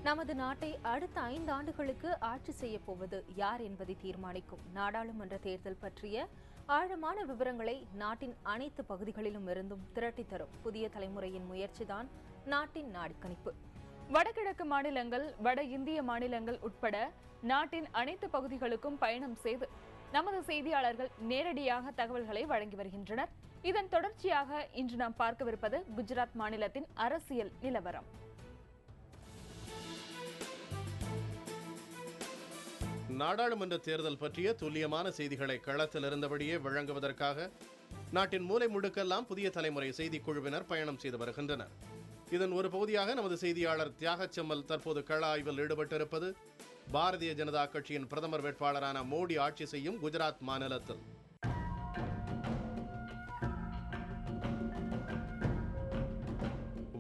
நமது நாட்டை அடுத்த 5 ஆண்டுகளுக்கு ஆட்சி செய்யப் போவது யார் என்பதை தீர்மானிக்கும் நாடாளுமன்ற தேர்தல் பற்றிய ஆழமான விவரங்களை நாட்டின் அனைத்து பகுதிகளிலும் இருந்தும் திரட்டித் தரும் புதிய தலைமுறையின் முயற்சிதான் நாட்டின் நாடுகணிப்பு. வடகிழக்கு மாநிலங்கள், வட இந்திய மாநிலங்கள் உட்பட நாட்டின் அனைத்து பகுதிகளுக்கும் பயணம் செய்து நமது செய்தியாளர்கள் நேரடியாக தகவல்களை வழங்கி வருகின்றனர். இதன் தொடர்ச்சியாக இன்று நாம் பார்க்கவிருப்பது குஜராத் மாநிலத்தின் அரசியல் நிலவரம். நாடாளுமன்ற தேர்தல் பற்றிய துல்லியமான செய்திகளை களத்தில் இருந்தபடியே வழங்குவதற்காக நாட்டின் மூலை முடுக்கெல்லாம் புதிய தலைமுறை செய்திக்குழுவினர் பயணம் செய்து வருகின்றனர். இதன் ஒரு பகுதியாக நமது செய்தியாளர் தியாகச்செம்மல் தற்போது கள ஆய்வில் ஈடுபட்டிருப்பது பாரதிய ஜனதா கட்சியின் பிரதமர் வேட்பாளரான மோடி ஆட்சி செய்யும் குஜராத் மாநிலத்தில்.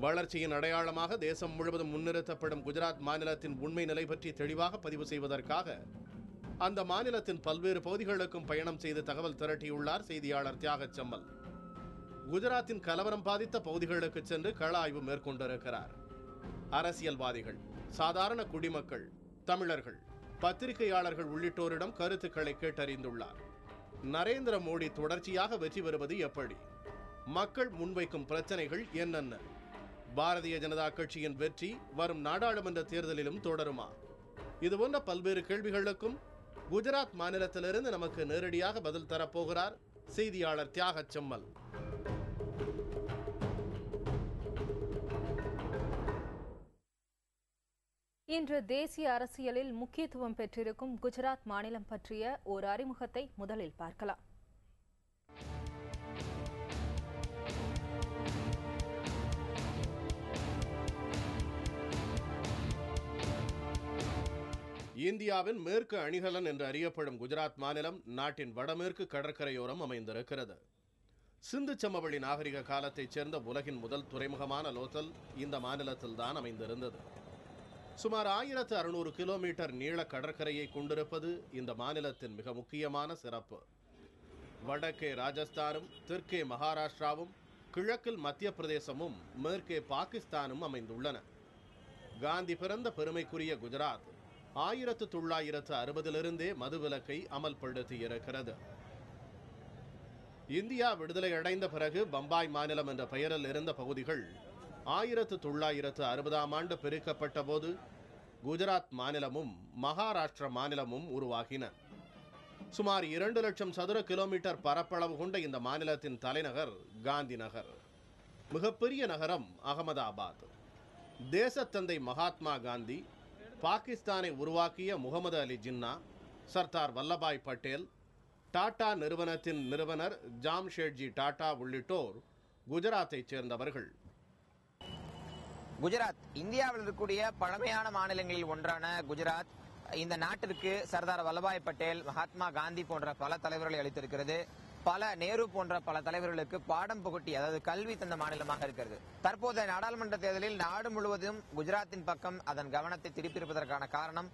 வளர்ச்சியின் அடையாளமாக தேசம் முழுவதும் முன்னிறுத்தப்படும் குஜராத் மாநிலத்தின் உண்மை நிலை பற்றி தெளிவாக பதிவு செய்வதற்காக அந்த மாநிலத்தின் பல்வேறு பகுதிகளுக்கும் பயணம் செய்து தகவல் திரட்டியுள்ளார் செய்தியாளர் தியாகச்செம்மல். குஜராத்தின் கலவரம் பாதித்த பகுதிகளுக்கு சென்று கள ஆய்வு மேற்கொண்டிருக்கிறார். அரசியல்வாதிகள், சாதாரண குடிமக்கள், தமிழர்கள், பத்திரிகையாளர்கள் உள்ளிட்டோரிடம் கருத்துக்களை கேட்டறிந்துள்ளார். நரேந்திர மோடி தொடர்ச்சியாக வெற்றி பெறுவது எப்படி? மக்கள் முன்வைக்கும் பிரச்சனைகள் என்னென்ன? பாரதிய ஜனதா கட்சியின் வெற்றி வரும் நாடாளுமன்ற தேர்தலிலும் தொடருமா? இதுபோன்ற பல்வேறு கேள்விகளுக்கும் குஜராத் மாநிலத்திலிருந்து நமக்கு நேரடியாக பதில் தரப்போகிறார் செய்தியாளர் தியாகச்செம்மல். இன்று தேசிய அரசியலில் முக்கியத்துவம் பெற்றிருக்கும் குஜராத் மாநிலம் பற்றிய ஒரு அறிமுகத்தை முதலில் பார்க்கலாம். இந்தியாவின் மேற்கு அணிகலன் என்று அறியப்படும் குஜராத் மாநிலம் நாட்டின் வடமேற்கு கடற்கரையோரம் அமைந்திருக்கிறது. சிந்து சமவெளி நாகரிக காலத்தைச் சேர்ந்த உலகின் முதல் துறைமுகமான லோத்தல் இந்த மாநிலத்தில் தான் அமைந்திருந்தது. சுமார் 1600 கிலோமீட்டர் நீள கடற்கரையை கொண்டிருப்பது இந்த மாநிலத்தின் மிக முக்கியமான சிறப்பு. வடக்கே ராஜஸ்தானும், தெற்கே மகாராஷ்டிராவும், கிழக்கில் மத்திய பிரதேசமும், மேற்கே பாகிஸ்தானும் அமைந்துள்ளன. காந்தி பிறந்த பெருமைக்குரிய குஜராத் 1960 மதுவிலக்கை அமல்படுத்தியிருக்கிறது. இந்தியா விடுதலை அடைந்த பிறகு பம்பாய் மாநிலம் என்ற பெயரில் இருந்த பகுதிகள் 1960ஆம் ஆண்டு பிரிக்கப்பட்ட போது குஜராத் மாநிலமும் மகாராஷ்டிரா மாநிலமும் உருவாகின. சுமார் 2 லட்சம் சதுர கிலோமீட்டர் பரப்பளவு கொண்ட இந்த மாநிலத்தின் தலைநகர் காந்தி நகர். மிகப்பெரிய நகரம் அகமதாபாத். தேசத்தந்தை மகாத்மா காந்தி, பாகிஸ்தானை உருவாக்கிய முகமது அலி ஜின்னா, சர்தார் வல்லபாய் பட்டேல், டாடா நிறுவனத்தின் நிறுவனர் ஜாம்ஷெட்ஜி டாடா உள்ளிட்டோர் குஜராத்தைச் சேர்ந்தவர்கள். குஜராத் இந்தியாவில் இருக்கக்கூடிய பழமையான மாநிலங்களில் ஒன்றான குஜராத் இந்த நாட்டிற்கு சர்தார் வல்லபாய் பட்டேல், மகாத்மா காந்தி போன்ற பல தலைவர்களை அளித்திருக்கிறது. பல நேரு போன்ற பல தலைவர்களுக்கு பாடம் புகட்டி, அதாவது கல்வி தந்த மாநிலமாக இருக்கிறது. தற்போதைய நாடாளுமன்ற தேர்தலில் நாடு முழுவதும் குஜராத்தின் பக்கம் அதன் கவனத்தை திருப்பியிருப்பதற்கான காரணம்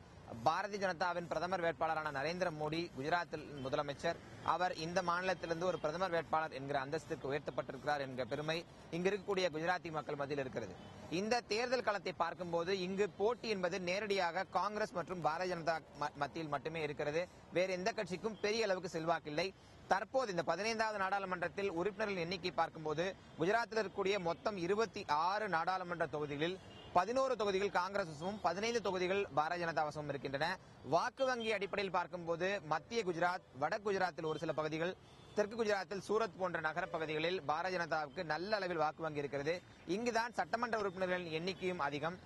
பாரதிய ஜனதாவின் பிரதமர் வேட்பாளரான நரேந்திர மோடி குஜராத்தில் முதலமைச்சர். அவர் இந்த மாநிலத்திலிருந்து ஒரு பிரதமர் வேட்பாளர் என்கிற அந்தஸ்துக்கு உயர்த்தப்பட்டிருக்கிறார் என்கிற பெருமை இங்கு இருக்கக்கூடிய குஜராத்தி மக்கள் மத்தியில் இருக்கிறது. இந்த தேர்தல் களத்தை பார்க்கும்போது இங்கு போட்டி என்பது நேரடியாக காங்கிரஸ் மற்றும் பாரதிய ஜனதா மத்தியில் மட்டுமே இருக்கிறது. வேறு எந்த கட்சிக்கும் பெரிய அளவுக்கு செல்வாக்கில்லை. தற்போது இந்த 15வது நாடாளுமன்றத்தில் உறுப்பினர்களின் எண்ணிக்கை பார்க்கும்போது குஜராத்தில் இருக்கக்கூடிய மொத்தம் 26 நாடாளுமன்ற தொகுதிகளில் 11 தொகுதிகள் காங்கிரஸ் வசமும் 15 தொகுதிகள் பாரதிய ஜனதா வசமும் இருக்கின்றன. வாக்கு வங்கி அடிப்படையில் பார்க்கும்போது மத்திய குஜராத், வடக்கு குஜராத்தில் ஒரு சில பகுதிகள், தெற்கு குஜராத்தில் சூரத் போன்ற நகர பகுதிகளில் பாரதிய ஜனதாவுக்கு நல்ல அளவில் வாக்கு வங்கி இருக்கிறது. இங்குதான் சட்டமன்ற உறுப்பினர்களின் எண்ணிக்கையும் அதிகம்.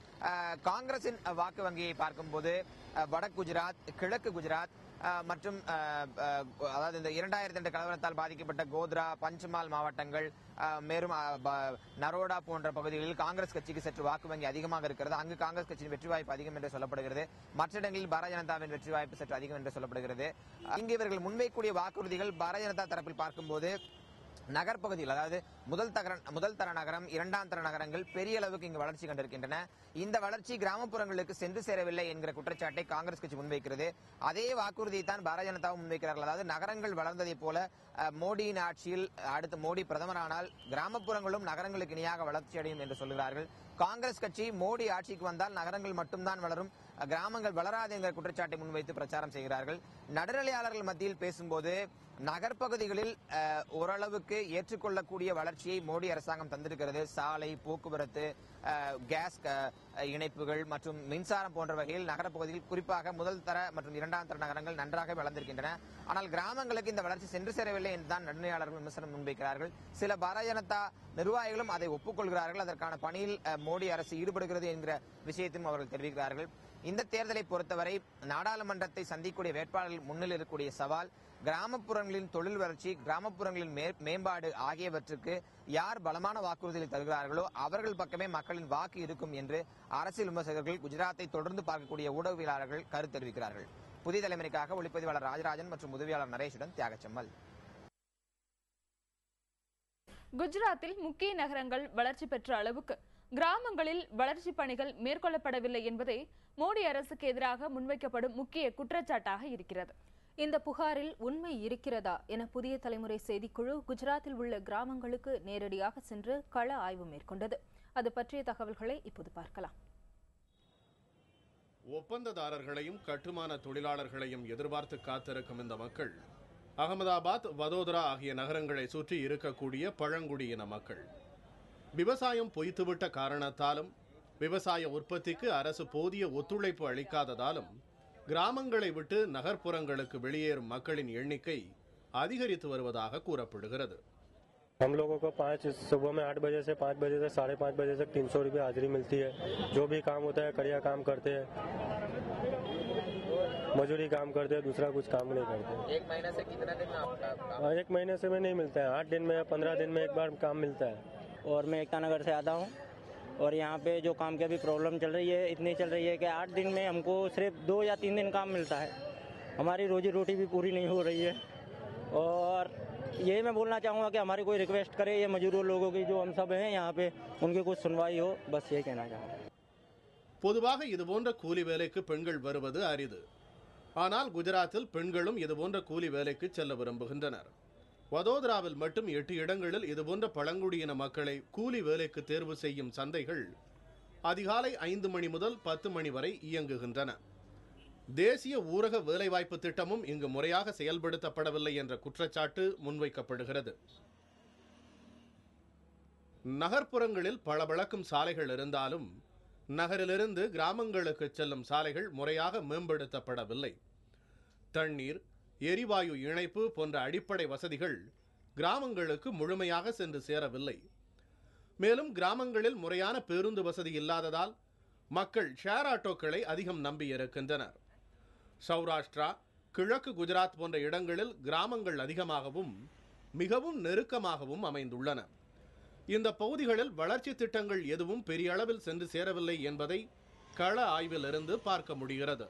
காங்கிரசின் வாக்கு வங்கியை பார்க்கும்போது வடக்கு குஜராத், கிழக்கு குஜராத் மற்றும் அதாவது இந்த 2002 கலவரத்தால் பாதிக்கப்பட்ட கோத்ரா, பஞ்சமால் மாவட்டங்கள், மேலும் நரோடா போன்ற பகுதிகளில் காங்கிரஸ் கட்சிக்கு சற்று வாக்கு வங்கி அதிகமாக இருக்கிறது. அங்கு காங்கிரஸ் கட்சியின் வெற்றி வாய்ப்பு அதிகம் என்று சொல்லப்படுகிறது. மற்ற இடங்களில் பாரதிய ஜனதாவின் வெற்றி வாய்ப்பு சற்று அதிகம் என்று சொல்லப்படுகிறது. இங்கு இவர்கள் முன்வைக்கக்கூடிய வாக்குறுதிகள் பாரதிய ஜனதா தரப்பில் பார்க்கும்போது நகர்பகுதியில், அதாவது முதல் தர நகரம், இரண்டாம் தர நகரங்கள் பெரிய அளவுக்கு இங்கு வளர்ச்சி கண்டிருக்கின்றன. இந்த வளர்ச்சி கிராமப்புறங்களுக்கு சென்று சேரவில்லை என்கிற குற்றச்சாட்டை காங்கிரஸ் கட்சி முன்வைக்கிறது. அதே வாக்குறுதியை தான் பாரதிய ஜனதாவும் முன்வைக்கிறார்கள். அதாவது நகரங்கள் வளர்ந்ததை போல மோடியின் ஆட்சியில் அடுத்து மோடி பிரதமரானால் கிராமப்புறங்களும் நகரங்களுக்கு இணையாக வளர்ச்சி அடையும் என்று சொல்கிறார்கள். காங்கிரஸ் கட்சி மோடி ஆட்சிக்கு வந்தால் நகரங்கள் மட்டும்தான் வளரும், கிராமங்கள் வளராது என்கிற குற்றச்சாட்டை முன்வைத்து பிரச்சாரம் செய்கிறார்கள். நடுநிலையாளர்கள் மத்தியில் பேசும்போது நகர்ப்பகுதிகளில் ஓரளவுக்கு ஏற்றுக்கொள்ளக்கூடிய வளர்ச்சியை மோடி அரசாங்கம் தந்திருக்கிறது. சாலை, போக்குவரத்து, கேஸ் இணைப்புகள் மற்றும் மின்சாரம் போன்ற வகையில் நகரப்பகுதியில் குறிப்பாக முதல் தர மற்றும் இரண்டாம் தர நகரங்கள் நன்றாக வளர்ந்திருக்கின்றன. ஆனால் கிராமங்களுக்கு இந்த வளர்ச்சி சென்று சேரவில்லை என்றுதான் நடுநிலையாளர்கள் விமர்சனம் முன்வைக்கிறார்கள். சில பாரதிய ஜனதா நிர்வாகிகளும் அதை ஒப்புக்கொள்கிறார்கள். அதற்கான பணியில் மோடி அரசு ஈடுபடுகிறது என்கிற விஷயத்தையும் அவர்கள் தெரிவிக்கிறார்கள். இந்த தேர்தலை பொறுத்தவரை நாடாளுமன்றத்தை சந்திக்கக்கூடிய வேட்பாளர்கள் முன்னில் இருக்கக்கூடிய சவால் கிராமப்புறங்களின் தொழில் வளர்ச்சி, கிராமப்புறங்களின் மேம்பாடு ஆகியவற்றுக்கு யார் பலமான வாக்குறுதிகளை தருகிறார்களோ அவர்கள் பக்கமே மக்களின் வாக்கு இருக்கும் என்று அரசியல் விமர்சகர்கள், குஜராத்தை தொடர்ந்து பார்க்கக்கூடிய ஊடகவியலாளர்கள் கருத்து தெரிவிக்கிறார்கள். புதிய தலைமுறைக்காக ஒளிப்பதிவாளர் ராஜராஜன் மற்றும் உதவியாளர் நரேஷுடன் தியாகச்சம்மல். குஜராத்தில் முக்கிய நகரங்கள் வளர்ச்சி பெற்ற அளவுக்கு கிராமங்களில் வளர்ச்சி பணிகள் மேற்கொள்ளப்படவில்லை என்பதே மோடி அரசுக்கு எதிராக முன்வைக்கப்படும் முக்கிய குற்றச்சாட்டாக இருக்கிறது. இந்த புகாரில் உண்மை இருக்கிறதா என புதிய தலைமுறை செய்திக்குழு குஜராத்தில் உள்ள கிராமங்களுக்கு நேரடியாக சென்று கள ஆய்வு மேற்கொண்டது. அது பற்றிய தகவல்களை இப்போது பார்க்கலாம். ஒப்பந்ததாரர்களையும் கட்டுமான தொழிலாளர்களையும் எதிர்பார்த்து காத்திருக்கும் இந்த மக்கள் அகமதாபாத், வதோதரா ஆகிய நகரங்களை சுற்றி இருக்கக்கூடிய பழங்குடியின மக்கள். விவசாயம் பொய்த்துவிட்ட காரணத்தாலும் விவசாய உற்பத்திக்கு அரசு போதிய ஒத்துழைப்பு அளிக்காததாலும் கிராமங்களை விட்டு நகர்ப்புறங்களுக்கு வெளியேறும் மக்களின் எண்ணிக்கை அதிகரித்து வருவதாக கூறப்படுகிறது. हम लोगों को सुबह में 8 बजे से 5 बजे से 5:30 बजे तक 300 रुपये हाजिरी मिलती है। जो भी काम होता है कड़िया काम करते हैं, मजदूरी काम करते हैं, दूसरा कुछ काम नहीं करते। एक महीने से कितना दिन में आपका? एक महीने से में नहीं मिलता है, 8 दिन में 15 दिन में एक बार काम मिलता है। और मैं एकता नगर से आता हूँ और यहाँ पे जो काम की अभी प्रॉब्लम चल रही है, इतनी चल रही है कि 8 दिन में हमको सिर्फ 2 या 3 दिन काम मिलता है। हमारी रोजी रोटी भी पूरी नहीं हो रही है। और ये मैं बोलना चाहूँगा कि हमारी कोई रिक्वेस्ट करे, ये मजदूर लोगों की जो हम सब हैं यहाँ पे, उनकी कुछ सुनवाई हो, बस ये कहना चाहूँगा। பொதுவாக இதுபோன்ற கூலி வேலைக்கு பெண்கள் வருவது அரிது. ஆனால் குஜராத்தில் பெண்களும் இதுபோன்ற கூலி வேலைக்கு செல்ல விரும்புகின்றனர். வதோதராவில் மட்டும் 8 இடங்களில் இதுபோன்ற பழங்குடியின மக்களை கூலி வேலைக்கு தேர்வு செய்யும் சந்தைகள் அதிகாலை 5 மணி முதல் 10 மணி வரை இயங்குகின்றன. தேசிய ஊரக வேலைவாய்ப்பு திட்டமும் இங்கு முறையாக செயல்படுத்தப்படவில்லை என்ற குற்றச்சாட்டு முன்வைக்கப்படுகிறது. நகர்ப்புறங்களில் பளபளக்கும் சாலைகள் இருந்தாலும் நகரிலிருந்து கிராமங்களுக்கு செல்லும் சாலைகள் முறையாக மேம்படுத்தப்படவில்லை. தண்ணீர், எரிவாயு இணைப்பு போன்ற அடிப்படை வசதிகள் கிராமங்களுக்கு முழுமையாக சென்று சேரவில்லை. மேலும் கிராமங்களில் முறையான பேருந்து வசதி இல்லாததால் மக்கள் ஷேர் ஆட்டோக்களை அதிகம் நம்பியிருக்கின்றனர். சௌராஷ்டிரா, கிழக்கு குஜராத் போன்ற இடங்களில் கிராமங்கள் அதிகமாகவும் மிகவும் நெருக்கமாகவும் அமைந்துள்ளன. இந்த பகுதிகளில் வளர்ச்சி திட்டங்கள் எதுவும் பெரிய அளவில் சென்று சேரவில்லை என்பதை கள ஆய்விலிருந்து பார்க்க முடிகிறது.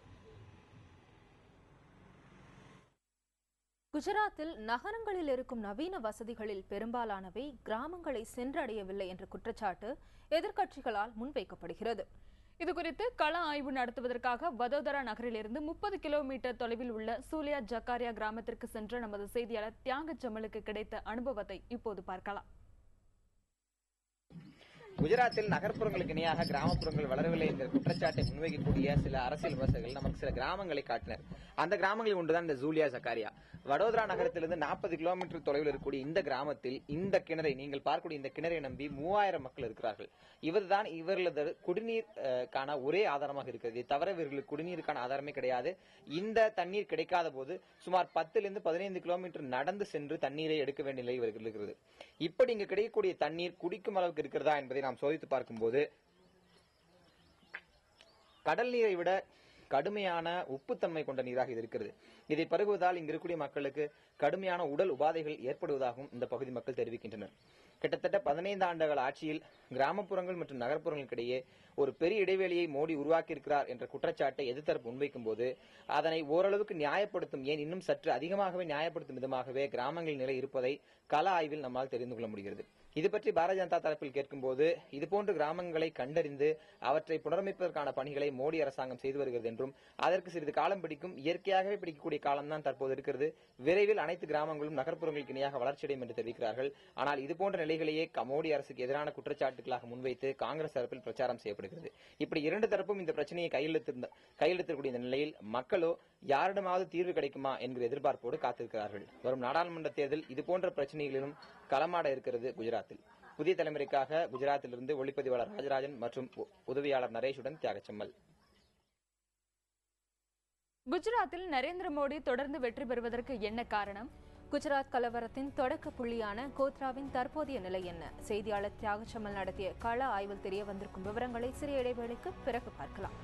குஜராத்தில் நகரங்களில் இருக்கும் நவீன வசதிகளில் பெரும்பாலானவை கிராமங்களை சென்றடையவில்லை என்ற குற்றச்சாட்டு எதிர்க்கட்சிகளால் முன்வைக்கப்படுகிறது. இதுகுறித்து கள ஆய்வு நடத்துவதற்காக வதோதரா நகரிலிருந்து 30 கிலோமீட்டர் தொலைவில் உள்ள சூலியா ஜக்காரியா கிராமத்திற்கு சென்ற நமது செய்தியாளர் தியாகச்சம்மலுக்கு கிடைத்த அனுபவத்தை இப்போது பார்க்கலாம். குஜராத்தில் நகர்ப்புறங்களுக்கு இணையாக கிராமப்புறங்கள் வளரவில்லை என்ற குற்றச்சாட்டை முன்வைக்கக்கூடிய சில அரசியல் விமர்சகர்கள் நமக்கு சில கிராமங்களை காட்டினர். அந்த கிராமங்களில் ஒன்றுதான் இந்த ஜூலியா ஜக்காரியா. வடோதரா நகரத்திலிருந்து 40 கிலோமீட்டர் தொலைவில் இருக்கக்கூடிய இந்த கிராமத்தில் இந்த கிணறை, நீங்கள் பார்க்கக்கூடிய இந்த கிணறை நம்பி 3000 மக்கள் இருக்கிறார்கள். இவர்தான் இவர்களது குடிநீருக்கான ஒரே ஆதாரமாக இருக்கிறது. தவிர இவர்களுக்கு குடிநீருக்கான ஆதாரமே கிடையாது. இந்த தண்ணீர் கிடைக்காத போது சுமார் 10 to 15 கிலோமீட்டர் நடந்து சென்று தண்ணீரை எடுக்க வேண்டிய நிலை இவர்கள் இருக்கிறது. இப்படி இங்கு கிடைக்கக்கூடிய தண்ணீர் குடிக்கும் அளவுக்கு இருக்கிறதா என்பதை நாம் சோதித்து பார்க்கும்போது கடல் நீரை விட கடுமையான உப்புத்தன்மை கொண்ட நீராக இது இருக்கிறது. இதை பருகுவதால் இங்கு இருக்கக்கூடிய மக்களுக்கு கடுமையான உடல் உபாதைகள் ஏற்படுவதாகவும் இந்த பகுதி மக்கள் தெரிவிக்கின்றனர். கிட்டத்தட்ட 15 ஆண்டுகள் ஆட்சியில் கிராமப்புறங்கள் மற்றும் நகர்ப்புறங்களுக்கிடையே ஒரு பெரிய இடைவெளியை மோடி உருவாக்கி இருக்கிறார் என்ற குற்றச்சாட்டை எதிர்த்தரப்பு முன்வைக்கும் போது அதனை ஓரளவுக்கு நியாயப்படுத்தும், ஏன் இன்னும் சற்று அதிகமாகவே நியாயப்படுத்தும் விதமாகவே கிராமங்களின் நிலை இருப்பதை கள ஆய்வில் நம்மால் தெரிந்து கொள்ள முடிகிறது. இது பற்றி பாரதிய ஜனதா தரப்பில் கேட்கும்போது இதுபோன்ற கிராமங்களை கண்டறிந்து அவற்றை புனரமைப்பதற்கான பணிகளை மோடி அரசாங்கம் செய்து வருகிறது என்றும் அதற்கு சிறிது காலம் பிடிக்கும், இயற்கையாகவே பிடிக்கக்கூடிய காலம்தான் தற்போது இருக்கிறது, விரைவில் அனைத்து கிராமங்களும் நகர்ப்புறங்களுக்கு இணையாக வளர்ச்சியடையும் என்று தெரிவிக்கிறார்கள். ஆனால் இதுபோன்ற நிலைகளையே மோடி அரசுக்கு எதிரான குற்றச்சாட்டுகளாக முன்வைத்து காங்கிரஸ் தரப்பில் பிரச்சாரம் செய்யப்படுகிறது. இப்படி இரண்டு தரப்பும் இந்த பிரச்சனையை கையெழுத்திருக்கக்கூடிய இந்த நிலையில் மக்களோ யாரிடமாவது தீர்வு கிடைக்குமா என்கிற எதிர்பார்ப்போடு காத்திருக்கிறார்கள். வரும் நாடாளுமன்ற தேர்தல் இதுபோன்ற பிரச்சனைகளிலும் களமாட இருக்கிறது குஜராத்தில். புதிய தலைமுறைக்காக குஜராத்திலிருந்து ஒளிப்பதிவாளர் ராஜராஜன் மற்றும் உதவியாளர் நரேஷுடன் தியாகச்சம்மல். குஜராத்தில் நரேந்திர மோடி தொடர்ந்து வெற்றி பெறுவதற்கு என்ன காரணம்? குஜராத் கலவரத்தின் தொடக்க புள்ளியான கோத்ராவின் தற்போதைய நிலை என்ன? செய்தியாளர் தியாகச்சம்மல் நடத்திய கள ஆய்வில் தெரிய வந்திருக்கும் விவரங்களை சிறிய இடைவேளைக்கு பிறகு பார்க்கலாம்.